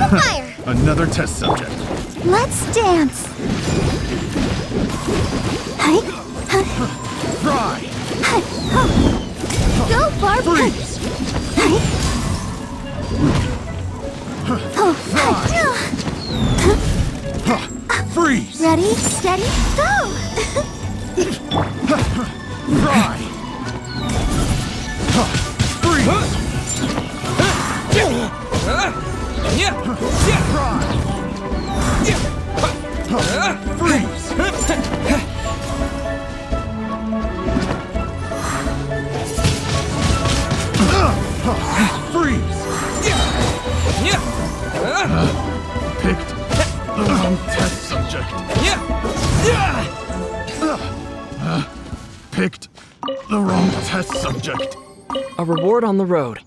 Fire! Another test subject. Let's dance. Fry! Go, Barb! Freeze! Fry! Freeze! Ready, steady, go! Fry! Freeze! Freeze! Freeze! Picked the wrong test subject. Picked the wrong test subject. A reward on the road.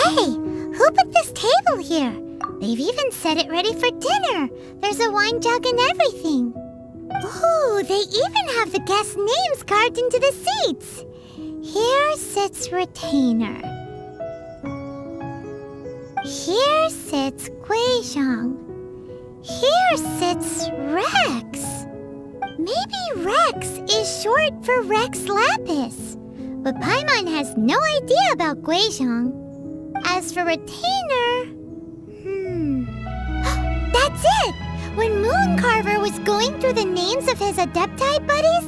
Hey, who put this table here? They've even set it ready for dinner. There's a wine jug and everything. Ooh, they even have the guests' names carved into the seats. Here sits Retainer. Here sits Guizhong. Here sits Rex. Maybe Rex is short for Rex Lapis. But Paimon has no idea about Guizhong. As for Retainer... That's it! When Mooncarver was going through the names of his Adepti buddies,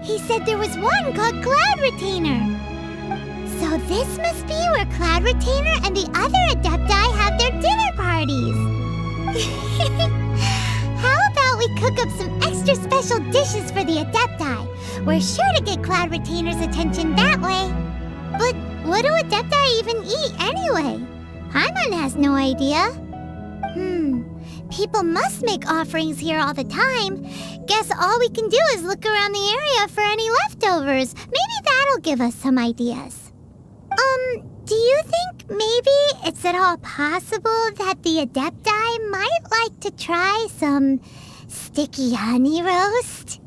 he said there was one called Cloud Retainer. So this must be where Cloud Retainer and the other Adepti have their dinner parties. How about we cook up some extra special dishes for the Adepti? We're sure to get Cloud Retainer's attention that way. But what do Adepti even eat anyway? Paimon has no idea. People must make offerings here all the time. Guess all we can do is look around the area for any leftovers. Maybe that'll give us some ideas. Do you think maybe it's at all possible that the Adepti might like to try some sticky honey roast?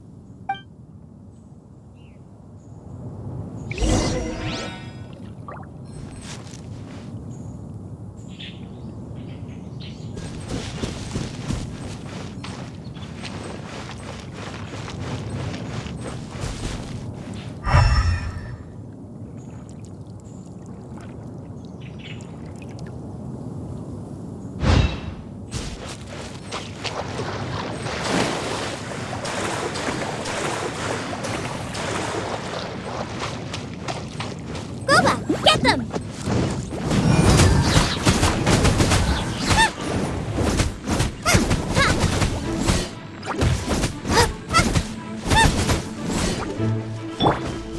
Get them!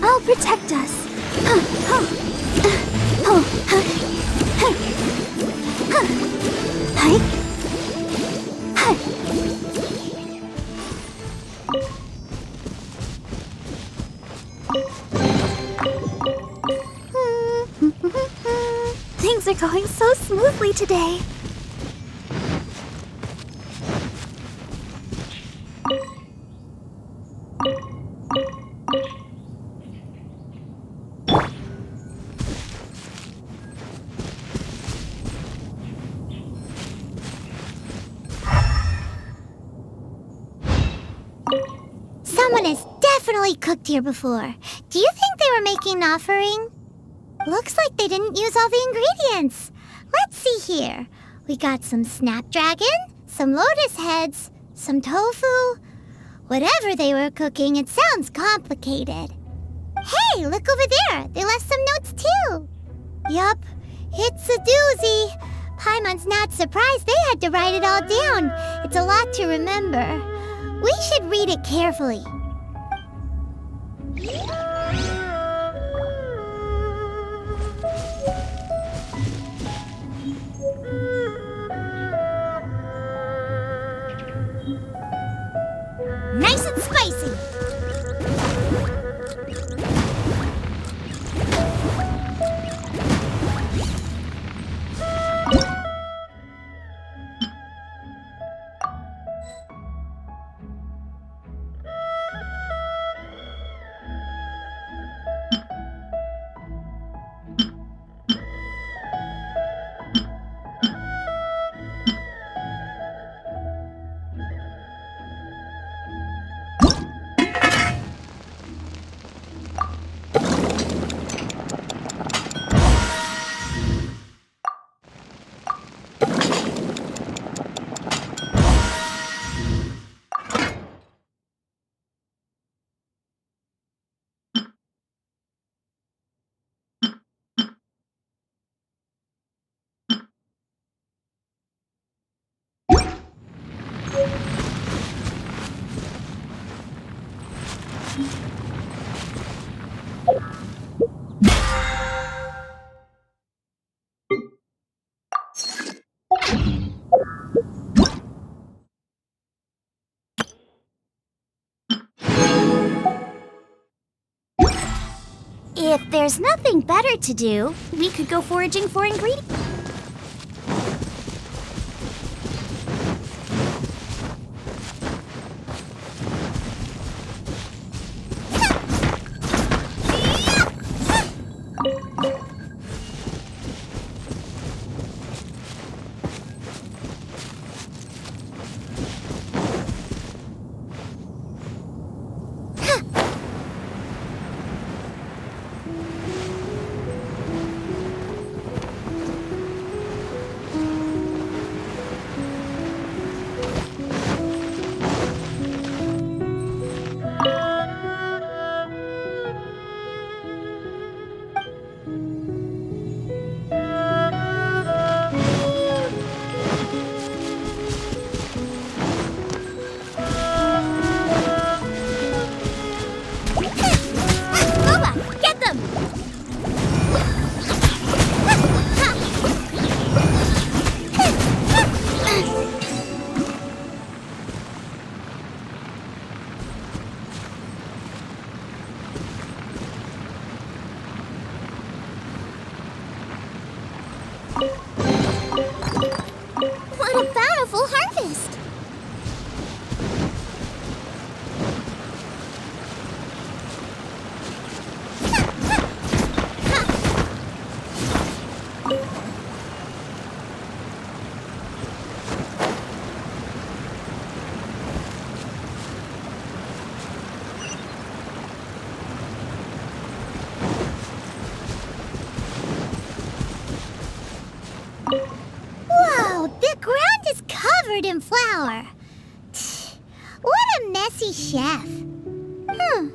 I'll protect us. Things are going so smoothly today. Someone has definitely cooked here before. Do you think they were making an offering? Looks like they didn't use all the ingredients. Let's see here. We got some snapdragon, some lotus heads, some tofu. Whatever they were cooking, it sounds complicated. Hey, look over there. They left some notes too. Yup, it's a doozy. Paimon's not surprised they had to write it all down. It's a lot to remember. We should read it carefully. Nice and spicy. If there's nothing better to do, we could go foraging for ingredients. What a bountiful harvest! Whoa, the ground is covered in flour. What a messy chef.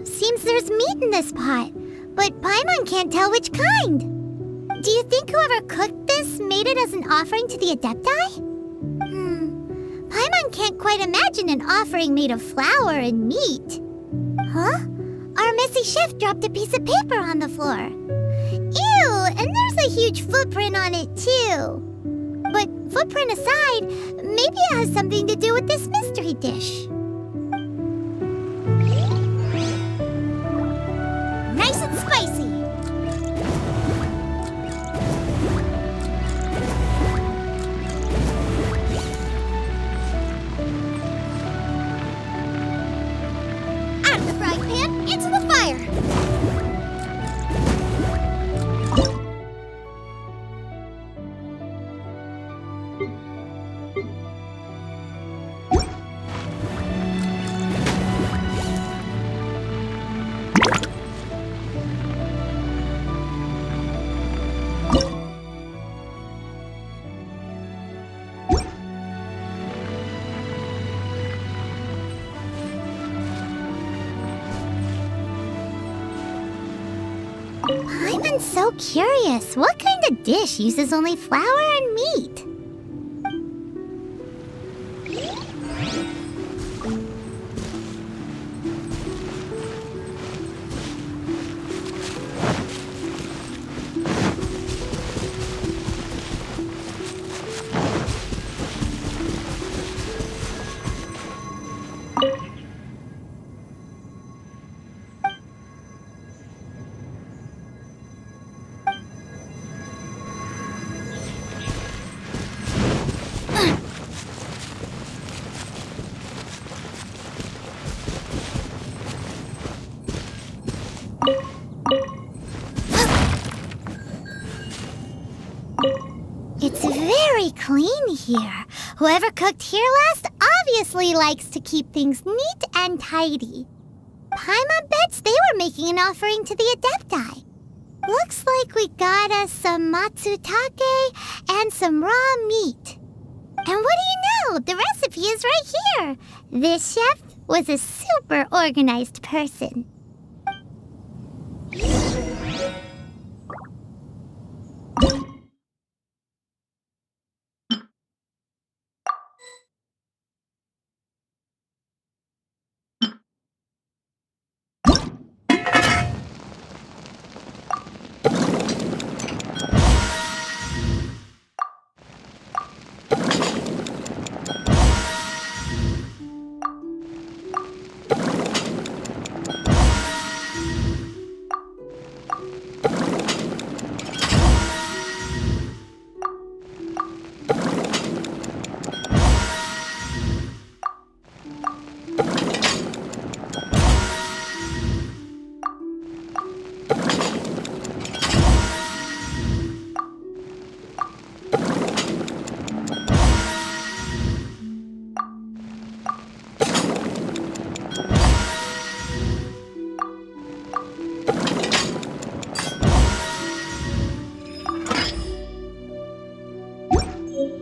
Seems there's meat in this pot, but Paimon can't tell which kind. Do you think whoever cooked this made it as an offering to the Adepti? Paimon can't quite imagine an offering made of flour and meat. Huh? Our messy chef dropped a piece of paper on the floor. Ew, and there's a huge footprint on it too. But footprint aside, maybe it has something to do with this mystery dish. Nice and spicy. Out of the frying pan, into the fire. I'm so curious. What kind of dish uses only flour and meat? It's very clean here. Whoever cooked here last obviously likes to keep things neat and tidy. Paimon bets they were making an offering to the Adepti. Looks like we got us some matsutake and some raw meat. And what do you know? The recipe is right here. This chef was a super organized person.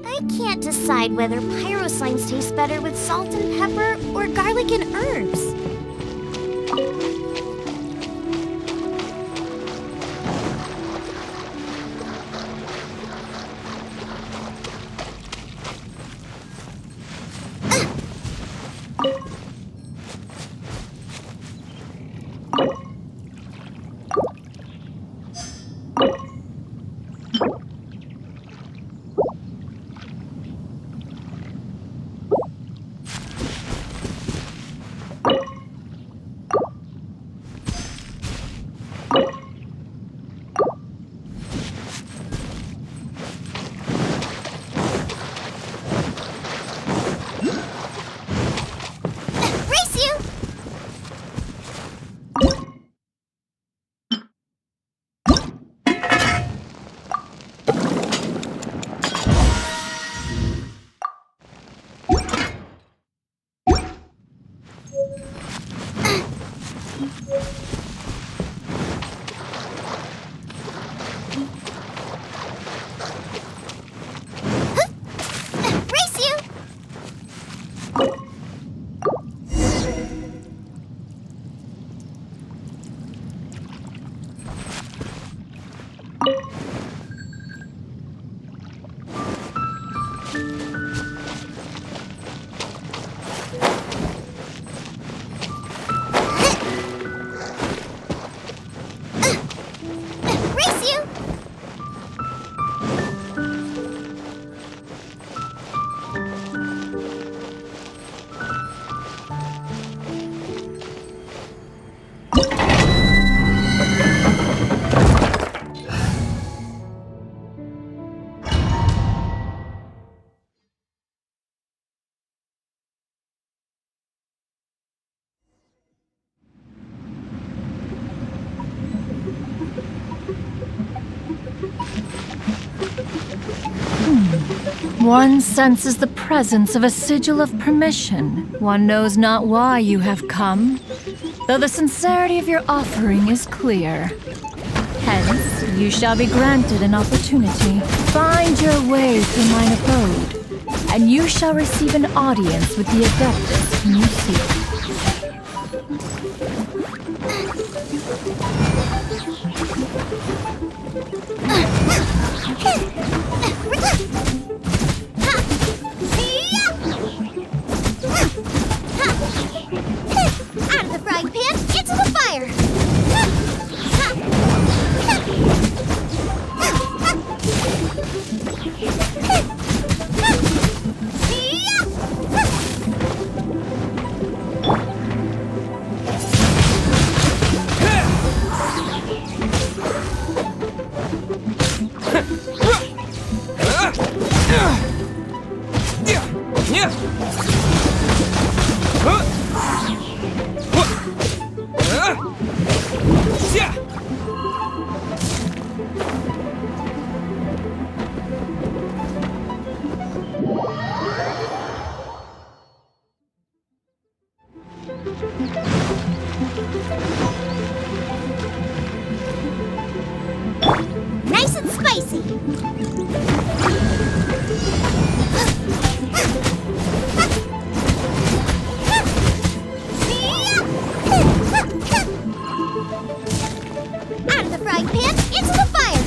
I can't decide whether pyro slimes taste better with salt and pepper or garlic and herbs. Race you! Race you! One senses the presence of a sigil of permission. One knows not why you have come, though the sincerity of your offering is clear. Hence, you shall be granted an opportunity. Find your way through mine abode, and you shall receive an audience with the Adeptus whom you seek. Out of the frying pan, into the fire! Nice and spicy! Out of the frying pan, into the fire!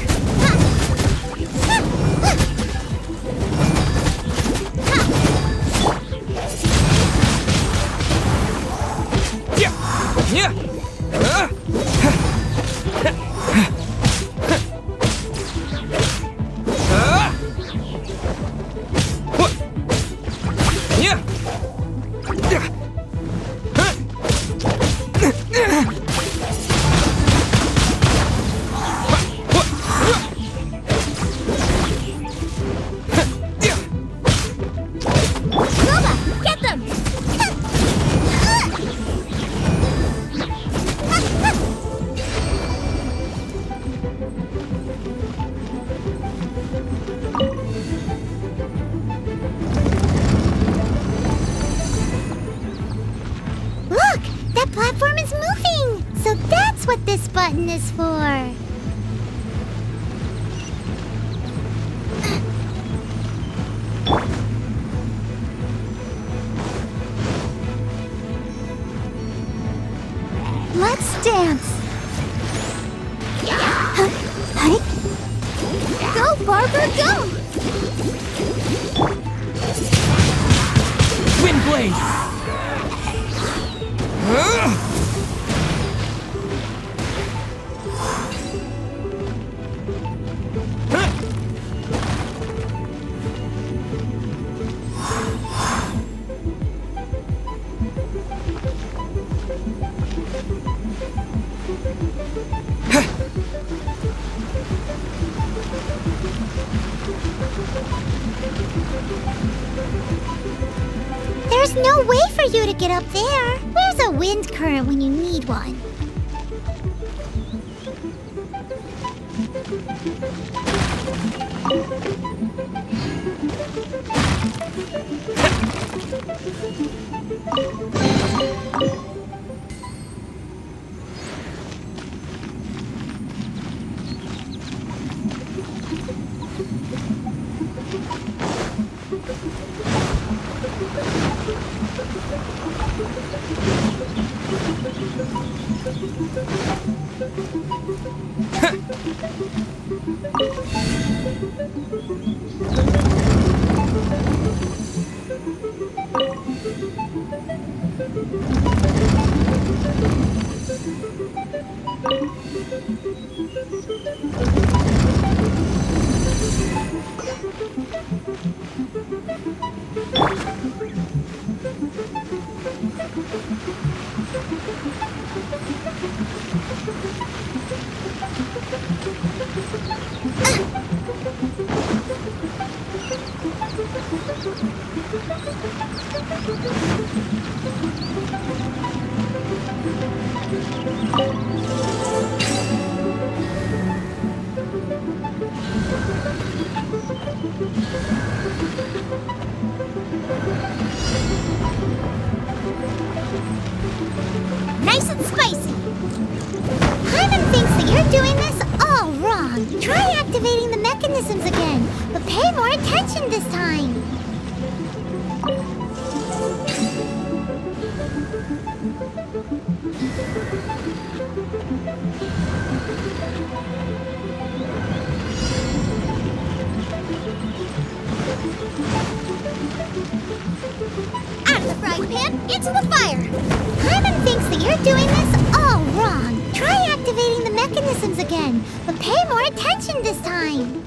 Get them! Look! That platform is moving! So that's what this button is for! Let's dance! Go, Barber, go! Windblade! There's no way for you to get up there. Where's a wind current when you need one? Nice and spicy. Hyman thinks that you're doing this all wrong. Try activating the mechanisms again, but pay more attention this time. Out of the frying pan, into the fire! Hyman thinks that you're doing this all wrong. Try activating the mechanisms again, but pay more attention this time.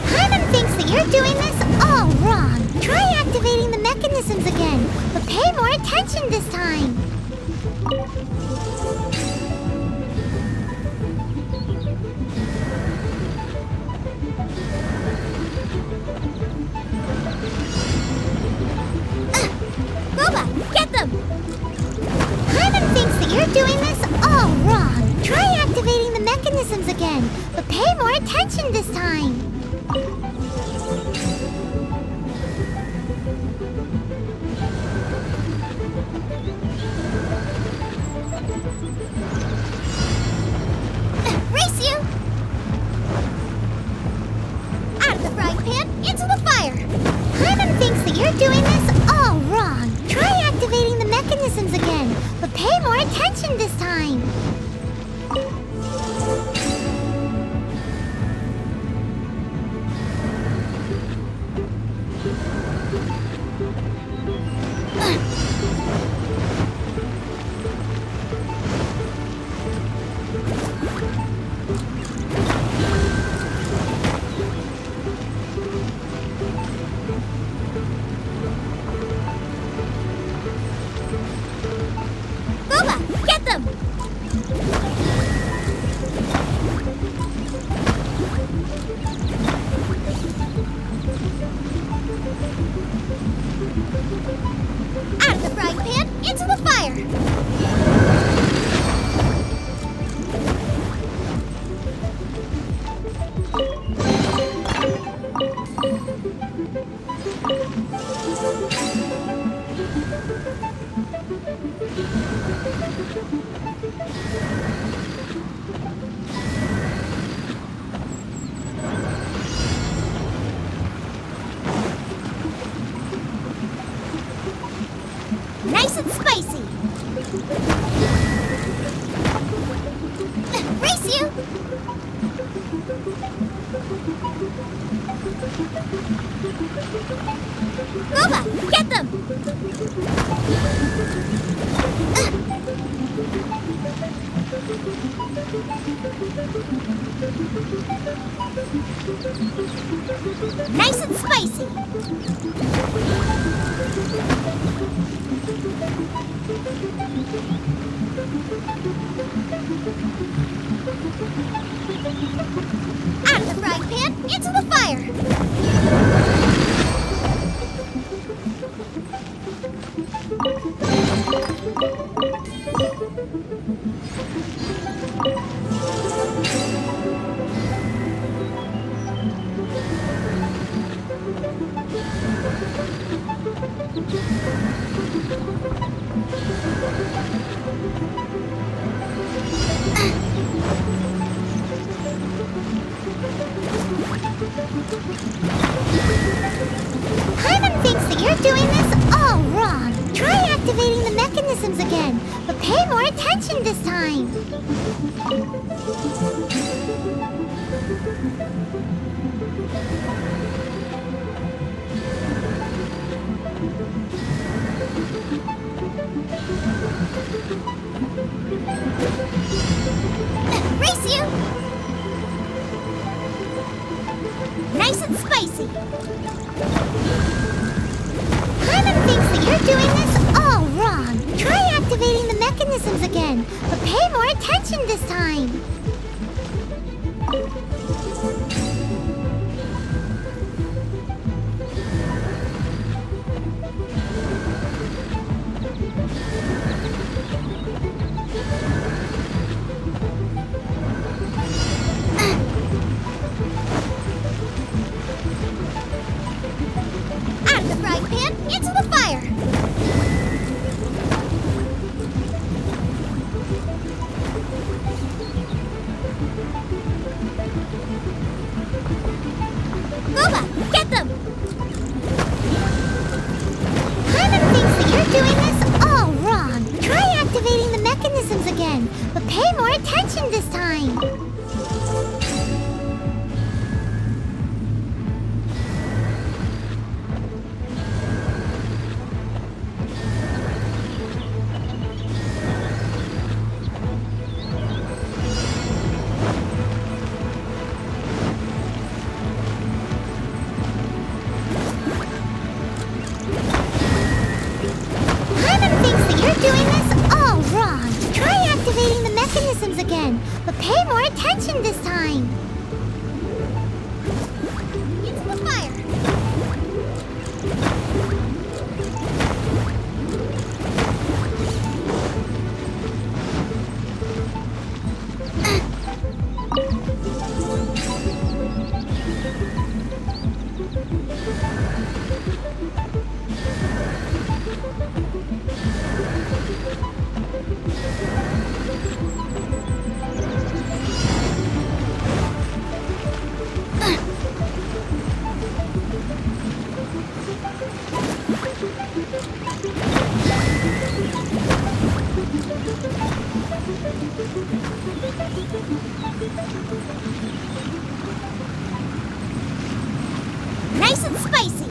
Hyman thinks that you're doing this all wrong. Try activating the mechanisms again, but pay more attention this time. Boba, get them! Hyman thinks that you're doing this all wrong. Try activating the mechanisms again, but pay more attention this time. Race you! Out of the frying pan, into the fire! Hyman thinks that you're doing this all wrong. Try activating the mechanisms again, but pay more attention this time. Boba, get them! Out of the frying pan, into the fire! Nice and spicy! Race you! Boba, get them! Nice and spicy! Out of the frying pan, into the fire! doing this all wrong. Try activating the mechanisms again, but pay more attention this time. Race you! Nice and spicy. Paimon thinks that you're doing this all wrong. Try activating the mechanisms again, but pay more attention this time. Out of the frying pan, into the fire! Boba, get them! Paimon thinks that you're doing this all wrong. Try activating the mechanisms again, but pay more attention this time. Paimon thinks that you're doing this all wrong. Try activating the mechanisms again, but pay more attention this time. Into the fire! Nice and spicy.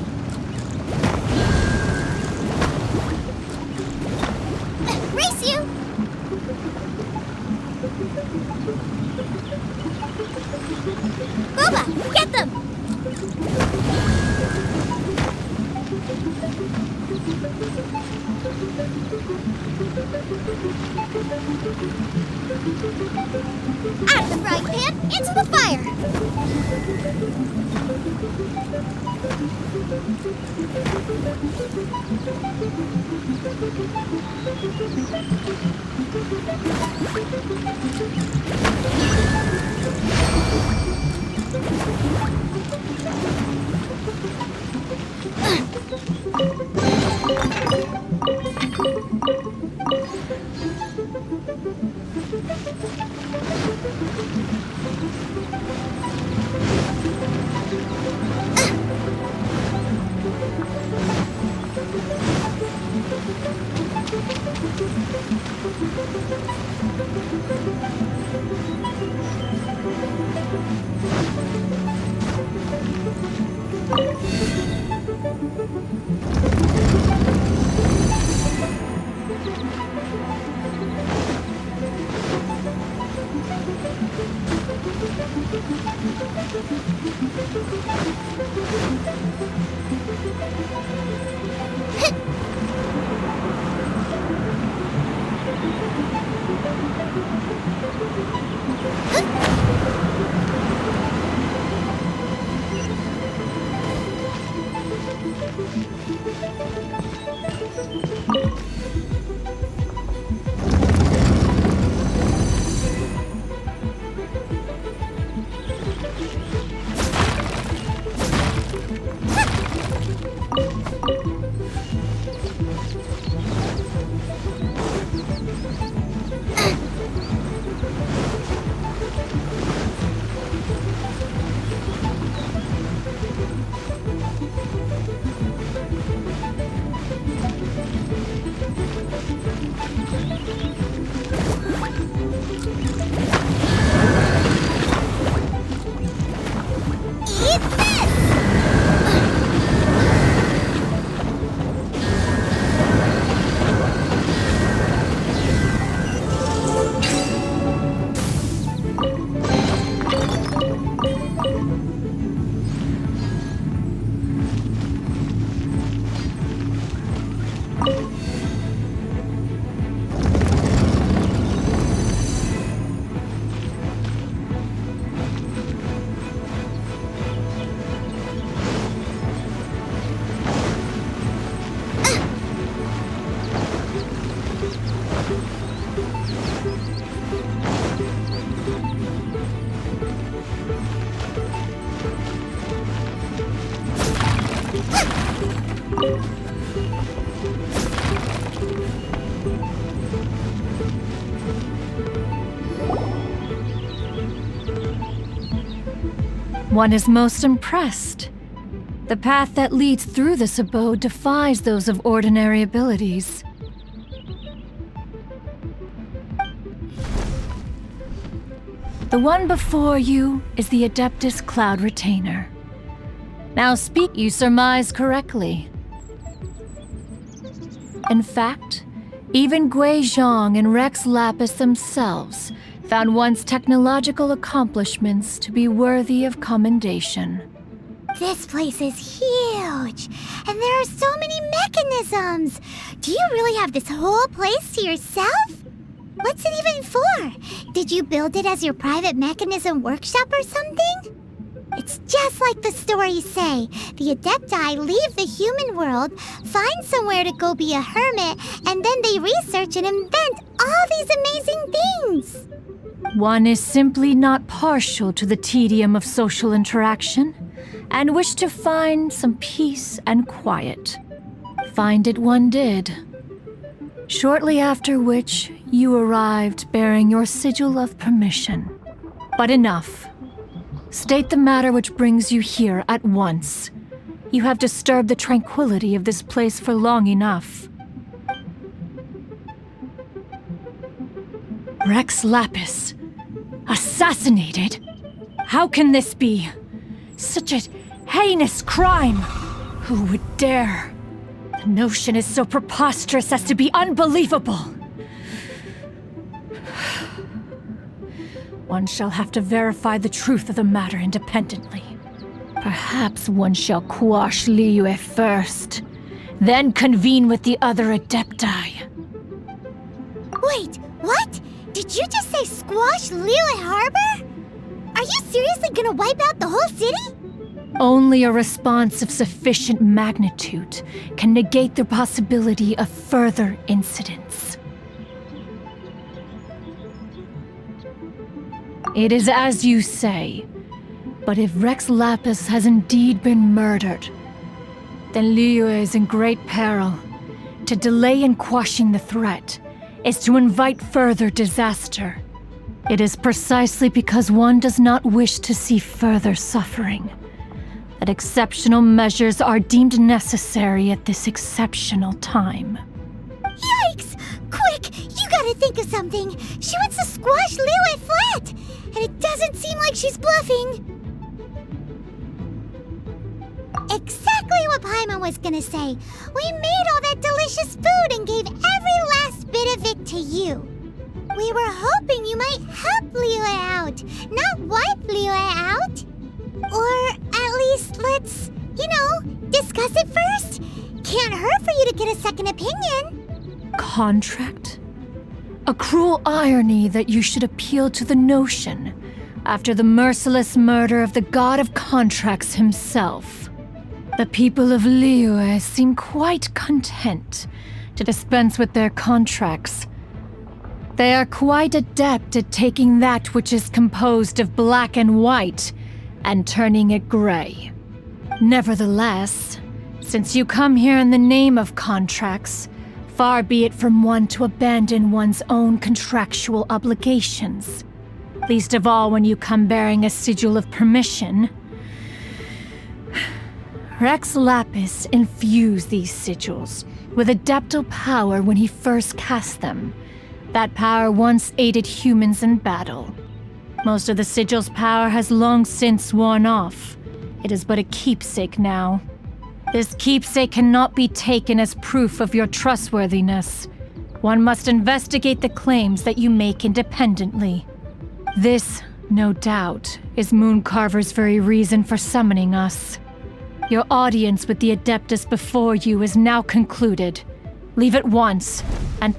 Race you! Boba, get them! Out of the frying pan, into the fire! Eat this! One is most impressed. The path that leads through this abode defies those of ordinary abilities. The one before you is the Adeptus Cloud Retainer. Now speak, you surmise correctly. In fact, even Gui Zhang and Rex Lapis themselves found one's technological accomplishments to be worthy of commendation. This place is huge, and there are so many mechanisms. Do you really have this whole place to yourself? What's it even for? Did you build it as your private mechanism workshop or something? It's just like the stories say. The Adepti leave the human world, find somewhere to go be a hermit, and then they research and invent all these amazing things. One is simply not partial to the tedium of social interaction, and wished to find some peace and quiet. Find it one did. Shortly after which, you arrived bearing your sigil of permission. But enough. State the matter which brings you here at once. You have disturbed the tranquility of this place for long enough. Rex Lapis. Assassinated? How can this be? Such a heinous crime! Who would dare? The notion is so preposterous as to be unbelievable. One shall have to verify the truth of the matter independently. Perhaps one shall quash Liyue first, then convene with the other Adepti. Wait, what? Did you just say squash Liyue Harbor? Are you seriously gonna wipe out the whole city? Only a response of sufficient magnitude can negate the possibility of further incidents. It is as you say, but if Rex Lapis has indeed been murdered, then Liyue is in great peril. To delay in quashing the threat is to invite further disaster. It is precisely because one does not wish to see further suffering that exceptional measures are deemed necessary at this exceptional time. Yikes! Quick, you gotta think of something. She wants to squash Liyue flat, and it doesn't seem like she's bluffing. Exactly what Paimon was gonna say. We made all that delicious food and gave every last bit of it to you. We were hoping you might help Liyue out, not wipe Liyue out. Or at least let's, discuss it first. Can't hurt for you to get a second opinion. Contract? A cruel irony that you should appeal to the notion after the merciless murder of the god of contracts himself. The people of Liyue seem quite content to dispense with their contracts. They are quite adept at taking that which is composed of black and white and turning it gray. Nevertheless, since you come here in the name of contracts, far be it from one to abandon one's own contractual obligations. Least of all when you come bearing a sigil of permission. Rex Lapis infused these sigils with adeptal power when he first cast them. That power once aided humans in battle. Most of the sigil's power has long since worn off, It is but a keepsake now. This keepsake cannot be taken as proof of your trustworthiness. One must investigate the claims that you make independently. This, no doubt, is Mooncarver's very reason for summoning us. Your audience with the Adeptus before you is now concluded. Leave at once, and...